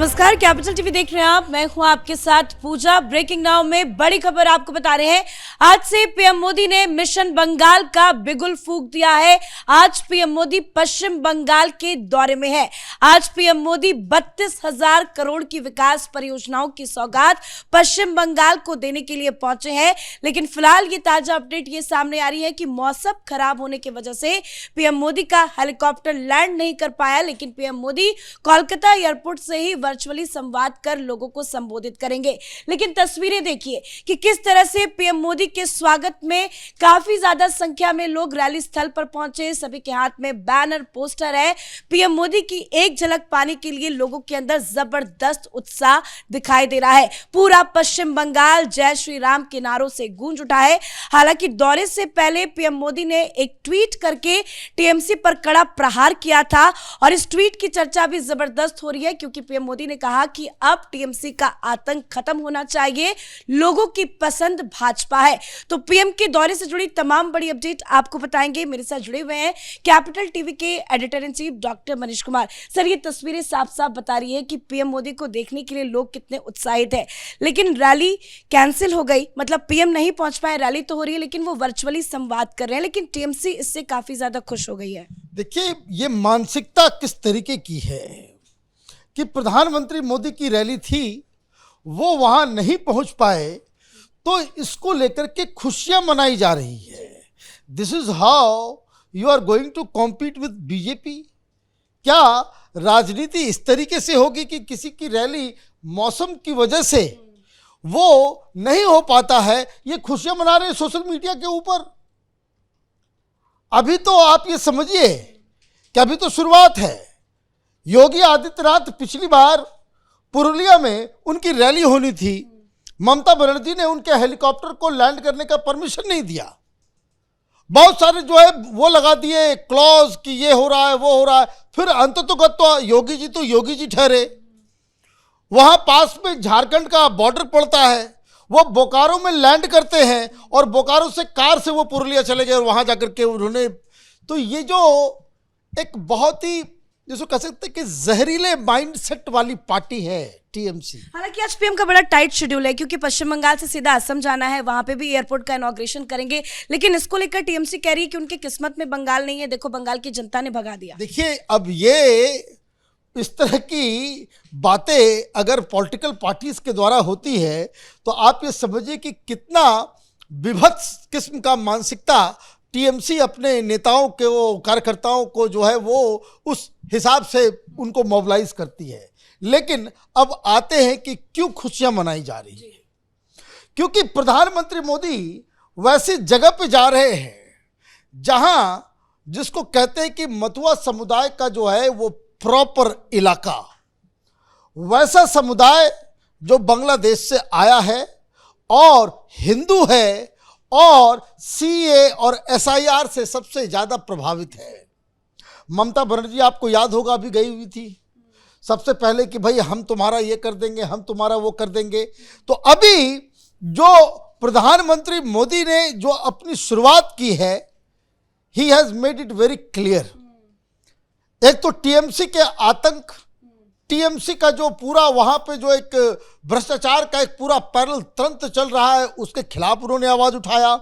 नमस्कार, capital TV देख रहे हैं आप। मैं हूं आपके साथ पूजा। ब्रेकिंग नाउ में बड़ी खबर आपको बता रहे हैं। आज से पीएम मोदी ने मिशन बंगाल का बिगुल फूंक दिया है। आज पीएम मोदी पश्चिम बंगाल के दौरे में है। आज पीएम मोदी 32,000 करोड़ की विकास परियोजनाओं की सौगात पश्चिम बंगाल को देने के लिए पहुंचे हैं। लेकिन फिलहाल ये ताजा अपडेट ये सामने आ रही है कि मौसम खराब होने की वजह से पीएम मोदी का हेलीकॉप्टर लैंड नहीं कर पाया। लेकिन पीएम मोदी कोलकाता एयरपोर्ट से ही वर्चुअली संवाद कर लोगों को संबोधित करेंगे। लेकिन तस्वीरें देखिए कि किस तरह से पीएम मोदी के स्वागत में काफी ज्यादा संख्या में लोग रैली स्थल पर पहुंचे। सभी के हाथ में बैनर, पोस्टर है। पीएम मोदी की एक झलक पाने के लिए लोगों के अंदर जबरदस्त उत्साह दिखाई दे रहा है। पूरा पश्चिम बंगाल जय श्री राम के नारों से गूंज उठा है। हालांकि दौरे से पहले पीएम मोदी ने एक ट्वीट करके टीएमसी पर कड़ा प्रहार किया था और इस ट्वीट की चर्चा भी जबरदस्त हो रही है, क्योंकि पीएम मोदी ने कहा कि अब टीएमसी का आतंक खत्म होना चाहिए, लोगों की पसंद भाजपा है। तो पीएम के दौरे से जुड़ी तमाम बड़ी अपडेट आपको बताएंगे। मेरे साथ जुड़े हुए हैं कैपिटल टीवी के editor in chief doctor Manish Kumar. Sir, ये तस्वीरें साफ साफ बता रही है कि पीएम मोदी को देखने के लिए लोग कितने उत्साहित हैं। लेकिन रैली कैंसिल हो गई, मतलब पीएम नहीं पहुंच पाए। रैली तो हो रही है लेकिन वो वर्चुअली संवाद कर रहे हैं। लेकिन टीएमसी इससे काफी ज्यादा खुश हो गई है। देखिए, ये मानसिकता किस तरीके की है कि प्रधानमंत्री मोदी की रैली थी, वो वहां नहीं पहुंच पाए, तो इसको लेकर के खुशियां मनाई जा रही है। This is how you are going to compete with BJP. क्या राजनीति इस तरीके से होगी कि किसी की रैली मौसम की वजह से वो नहीं हो पाता है, ये खुशियां मना रहे हैं सोशल मीडिया के ऊपर। अभी तो आप ये समझिए कि अभी तो शुरुआत है। योगी आदित्यनाथ पिछली बार पुरुलिया में उनकी रैली होनी थी, ममता बनर्जी ने उनके हेलीकॉप्टर को लैंड करने का परमिशन नहीं दिया। बहुत सारे जो है वो लगा दिए क्लॉज कि ये हो रहा है, वो हो रहा है। फिर अंततोगत तो योगी जी ठहरे। वहां पास में झारखंड का बॉर्डर पड़ता है, वो बोकारो में लैंड करते हैं और बोकारो से कार से वो पुरुलिया चले गए और वहां जाकर के उन्होंने, तो ये जो एक बहुत ही जिसको कह सकते हैं कि जहरीले माइंडसेट वाली पार्टी है टीएमसी। हालांकि आज पीएम का बड़ा टाइट शेड्यूल है, क्योंकि पश्चिम बंगाल से सीधा असम जाना है, वहां पे भी एयरपोर्ट का इनॉग्रेशन करेंगे। लेकिन इसको लेकर टीएमसी कह रही है कि उनकी किस्मत में बंगाल नहीं है। देखो, बंगाल की जनता ने भगा दिया। देखिए, अब ये इस तरह की बातें अगर पॉलिटिकल पार्टीज के द्वारा होती है तो आप ये समझिए कि कितना विभत्स किस्म का मानसिकता टीएमसी अपने नेताओं के, वो कार्यकर्ताओं को जो है वो उस हिसाब से उनको मोबिलाइज करती है। लेकिन अब आते हैं कि क्यों खुशियां मनाई जा रही है। क्योंकि प्रधानमंत्री मोदी वैसी जगह पे जा रहे हैं जहां जिसको कहते हैं कि मतुआ समुदाय का जो है वो प्रॉपर इलाका, वैसा समुदाय जो बांग्लादेश से आया है और हिंदू है और सीए और एसआईआर से सबसे ज्यादा प्रभावित है। ममता बनर्जी आपको याद होगा अभी गई हुई थी सबसे पहले कि भाई हम तुम्हारा ये कर देंगे, हम तुम्हारा वो कर देंगे। तो अभी जो प्रधानमंत्री मोदी ने जो अपनी शुरुआत की है, he has made it very clear. एक तो टीएमसी के आतंक, टीएमसी का जो पूरा वहां पे जो एक भ्रष्टाचार का एक पूरा पैरल तंत्र चल रहा है, उसके खिलाफ उन्होंने आवाज उठाया।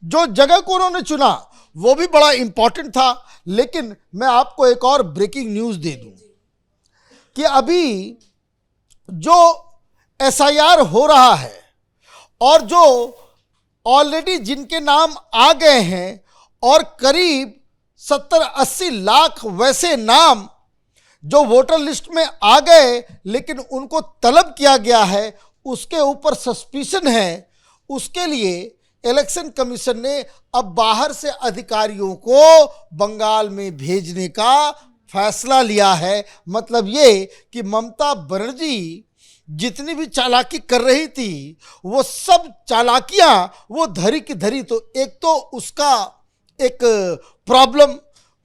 जो जगह को उन्होंने चुना वो भी बड़ा इंपॉर्टेंट था। लेकिन मैं आपको एक और ब्रेकिंग न्यूज दे दूं कि अभी जो एसआईआर हो रहा है और जो ऑलरेडी जिनके नाम आ गए हैं और करीब 70-80 लाख वैसे नाम जो वोटर लिस्ट में आ गए लेकिन उनको तलब किया गया है, उसके ऊपर सस्पिशन है, उसके लिए इलेक्शन कमीशन ने अब बाहर से अधिकारियों को बंगाल में भेजने का फैसला लिया है। मतलब ये कि ममता बनर्जी जितनी भी चालाकी कर रही थी वो सब चालाकियां वो धरी की धरी। तो एक तो उसका एक प्रॉब्लम,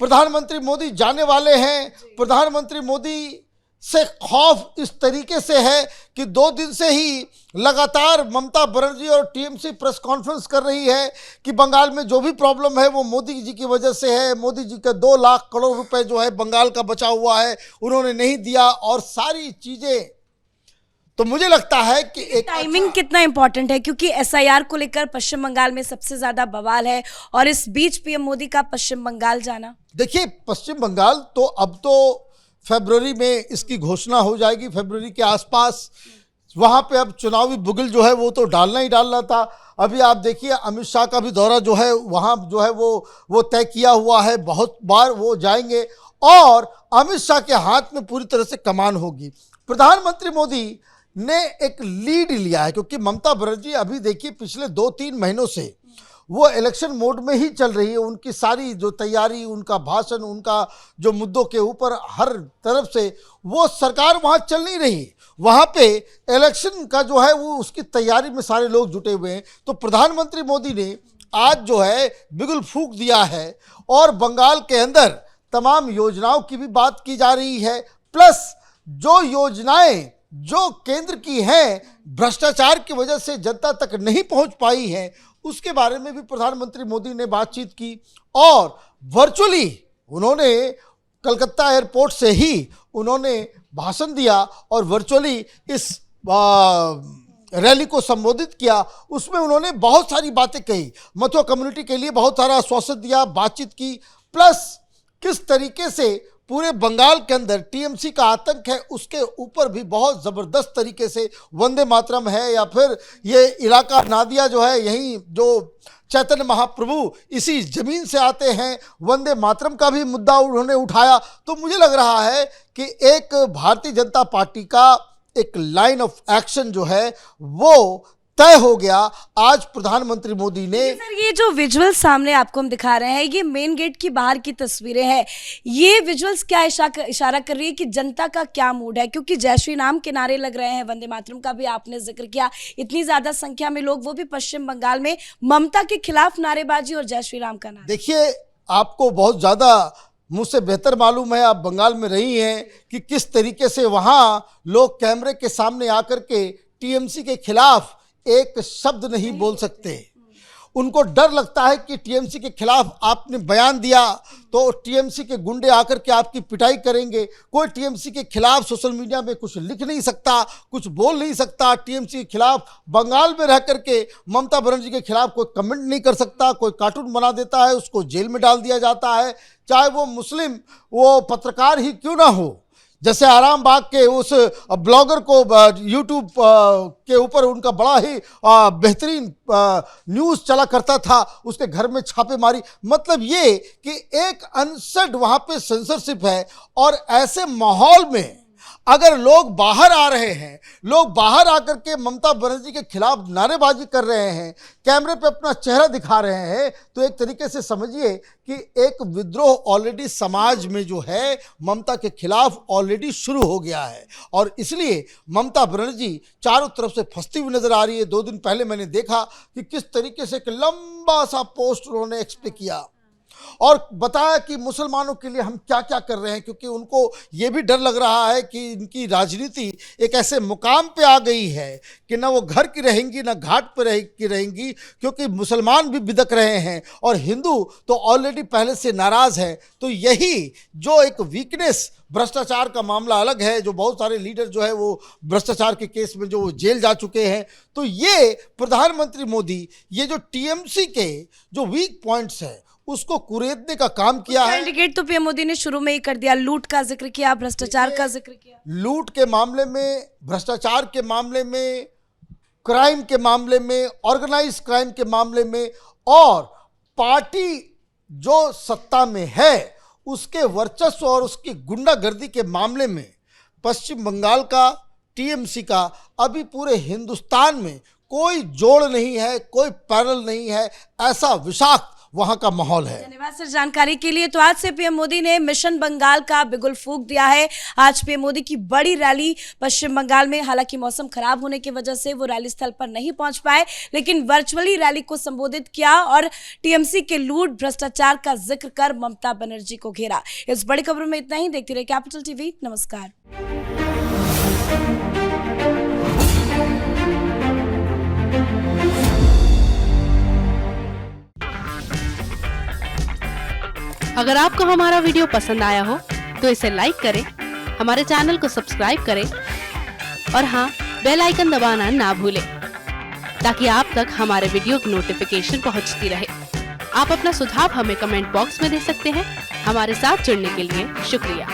प्रधानमंत्री मोदी जाने वाले हैं, प्रधानमंत्री मोदी से खौफ इस तरीके से है कि 2 दिन से ही लगातार ममता बनर्जी और टीएमसी प्रेस कॉन्फ्रेंस कर रही है कि बंगाल में जो भी प्रॉब्लम है वो मोदी जी की वजह से है। मोदी जी का 2 लाख करोड़ रुपए जो है बंगाल का बचा हुआ है, उन्होंने नहीं दिया और सारी चीज़ें तो मुझे लगता है कि एक टाइमिंग कितना इंपॉर्टेंट है, क्योंकि एसआईआर को लेकर पश्चिम बंगाल में सबसे ज्यादा बवाल है और इस बीच पीएम मोदी का पश्चिम बंगाल जाना। देखिए, पश्चिम बंगाल तो अब तो फरवरी में इसकी घोषणा हो जाएगी, फरवरी के आसपास। वहां पे अब चुनावी बुगल जो है वो तो डालना ही डालना था। अभी आप देखिए, अमित शाह का भी दौरा जो है वहां जो है वो तय किया हुआ है, बहुत बार वो जाएंगे और अमित शाह के हाथ में पूरी तरह से कमान होगी। प्रधानमंत्री मोदी ने एक लीड लिया है, क्योंकि ममता बनर्जी अभी देखिए पिछले 2-3 महीनों से वो इलेक्शन मोड में ही चल रही है। उनकी सारी जो तैयारी, उनका भाषण, उनका जो मुद्दों के ऊपर हर तरफ से वो सरकार वहाँ चल नहीं रही, वहाँ पे इलेक्शन का जो है वो उसकी तैयारी में सारे लोग जुटे हुए हैं। तो प्रधानमंत्री मोदी ने आज जो है बिगुल फूंक दिया है और बंगाल के अंदर तमाम योजनाओं की भी बात की जा रही है, प्लस जो योजनाएं जो केंद्र की हैं भ्रष्टाचार की वजह से जनता तक नहीं पहुंच पाई हैं, उसके बारे में भी प्रधानमंत्री मोदी ने बातचीत की और वर्चुअली उन्होंने कलकत्ता एयरपोर्ट से ही उन्होंने भाषण दिया और वर्चुअली इस रैली को संबोधित किया। उसमें उन्होंने बहुत सारी बातें कही, मथुरा कम्युनिटी के लिए बहुत सारा आश्वासन दिया, बातचीत की, प्लस किस तरीके से पूरे बंगाल के अंदर टीएमसी का आतंक है उसके ऊपर भी बहुत ज़बरदस्त तरीके से वंदे मातरम है या फिर ये इलाका नादिया जो है, यहीं जो चैतन्य महाप्रभु इसी ज़मीन से आते हैं, वंदे मातरम का भी मुद्दा उन्होंने उठाया। तो मुझे लग रहा है कि एक भारतीय जनता पार्टी का एक लाइन ऑफ एक्शन जो है वो तय हो गया। आज प्रधानमंत्री मोदी ने सर, ये जो विजुअल्स सामने आपको हम दिखा रहे हैं, ये मेन गेट की बाहर की तस्वीरें हैं। ये विजुअल्स क्या इशारा कर रही है कि जनता का क्या मूड है? क्योंकि जय श्री राम के नारे लग रहे हैं, वंदे मातरम का भी आपने जिक्र किया, इतनी ज्यादा संख्या में लोग, वो भी पश्चिम बंगाल में ममता के खिलाफ नारेबाजी और जय श्री राम का नारा। देखिए, आपको बहुत ज्यादा मुझसे बेहतर मालूम है, आप बंगाल में रही हैं, कि किस तरीके से वहां लोग कैमरे के सामने आकर के टीएमसी के खिलाफ एक शब्द नहीं बोल सकते। उनको डर लगता है कि टीएमसी के खिलाफ आपने बयान दिया तो टीएमसी के गुंडे आकर के आपकी पिटाई करेंगे। कोई टीएमसी के खिलाफ सोशल मीडिया में कुछ लिख नहीं सकता, कुछ बोल नहीं सकता। टीएमसी के खिलाफ बंगाल में रह करके ममता बनर्जी के खिलाफ कोई कमेंट नहीं कर सकता। कोई कार्टून बना देता है, उसको जेल में डाल दिया जाता है, चाहे वो मुस्लिम वो पत्रकार ही क्यों ना हो। जैसे आराम बाग के उस ब्लॉगर को यूट्यूब के ऊपर उनका बड़ा ही बेहतरीन न्यूज़ चला करता था, उसके घर में छापेमारी। मतलब ये कि एक अनसेड वहाँ पे सेंसरशिप है। और ऐसे माहौल में अगर लोग बाहर आ रहे हैं, लोग बाहर आकर के ममता बनर्जी के खिलाफ नारेबाजी कर रहे हैं, कैमरे पे अपना चेहरा दिखा रहे हैं, तो एक तरीके से समझिए कि एक विद्रोह ऑलरेडी समाज में जो है ममता के खिलाफ ऑलरेडी शुरू हो गया है। और इसलिए ममता बनर्जी चारों तरफ से फंसती हुई नजर आ रही है। 2 दिन पहले मैंने देखा कि किस तरीके से एक लंबा सा पोस्ट उन्होंने एक्सप्लेन किया और बताया कि मुसलमानों के लिए हम क्या क्या कर रहे हैं, क्योंकि उनको ये भी डर लग रहा है कि इनकी राजनीति एक ऐसे मुकाम पे आ गई है कि ना वो घर की रहेंगी ना घाट पे रहेंगी, क्योंकि मुसलमान भी बिदक रहे हैं और हिंदू तो ऑलरेडी पहले से नाराज है। तो यही जो एक वीकनेस, भ्रष्टाचार का मामला अलग है, जो बहुत सारे लीडर जो है वो भ्रष्टाचार के केस में जो जेल जा चुके हैं, तो ये प्रधानमंत्री मोदी ये जो टीएमसी के जो वीक पॉइंट्स है उसको कुरेदने का काम किया है। इंडिकेट तो पीएम मोदी ने शुरू में ही कर दिया, लूट का जिक्र किया, भ्रष्टाचार का जिक्र किया। लूट के मामले में, भ्रष्टाचार के मामले में, क्राइम के मामले में, ऑर्गेनाइज क्राइम के मामले में, और पार्टी जो सत्ता में है उसके वर्चस्व और उसकी गुंडागर्दी के मामले में पश्चिम बंगाल का, टीएमसी का अभी पूरे हिंदुस्तान में कोई जोड़ नहीं है, कोई पैरल नहीं है। ऐसा विषाक्त वहां का माहौल है। धन्यवाद सर जानकारी के लिए। तो आज से पीएम मोदी ने मिशन बंगाल का बिगुल फूंक दिया है। आज पीएम मोदी की बड़ी रैली पश्चिम बंगाल में, हालांकि मौसम खराब होने की वजह से वो रैली स्थल पर नहीं पहुंच पाए, लेकिन वर्चुअली रैली को संबोधित किया और टीएमसी के लूट, भ्रष्टाचार का जिक्र कर ममता बनर्जी को घेरा। इस बड़ी खबरों में इतना ही। देखते रहिए कैपिटल टीवी। नमस्कार। अगर आपको हमारा वीडियो पसंद आया हो तो इसे लाइक करें, हमारे चैनल को सब्सक्राइब करें और हाँ, बेल आइकन दबाना ना भूलें ताकि आप तक हमारे वीडियो की नोटिफिकेशन पहुंचती रहे। आप अपना सुझाव हमें कमेंट बॉक्स में दे सकते हैं। हमारे साथ जुड़ने के लिए शुक्रिया।